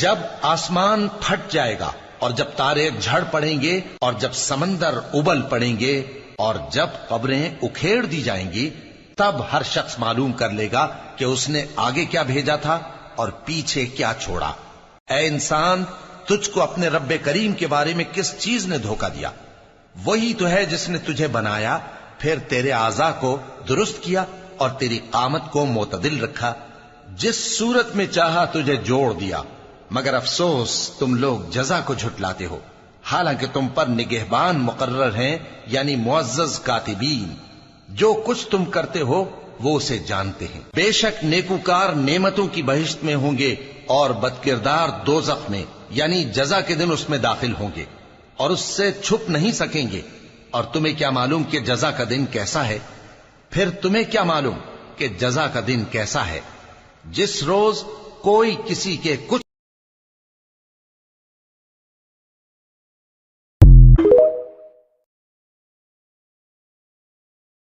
جب آسمان پھٹ جائے گا اور جب تارے جھڑ پڑیں گے اور جب سمندر ابل پڑیں گے اور جب قبریں اکھیڑ دی جائیں گی، تب ہر شخص معلوم کر لے گا کہ اس نے آگے کیا بھیجا تھا اور پیچھے کیا چھوڑا۔ اے انسان، تجھ کو اپنے رب کریم کے بارے میں کس چیز نے دھوکہ دیا؟ وہی تو ہے جس نے تجھے بنایا، پھر تیرے اعضاء کو درست کیا اور تیری قامت کو معتدل رکھا، جس صورت میں چاہا تجھے جوڑ دیا۔ مگر افسوس تم لوگ جزا کو جھٹلاتے ہو، حالانکہ تم پر نگہبان مقرر ہیں، یعنی معزز کاتبین۔ جو کچھ تم کرتے ہو وہ اسے جانتے ہیں۔ بے شک نیکوکار نعمتوں کی بہشت میں ہوں گے اور بدکردار دوزخ میں، یعنی جزا کے دن اس میں داخل ہوں گے اور اس سے چھپ نہیں سکیں گے۔ اور تمہیں کیا معلوم کہ جزا کا دن کیسا ہے؟ پھر تمہیں کیا معلوم کہ جزا کا دن کیسا ہے؟ جس روز کوئی کسی کے کچھ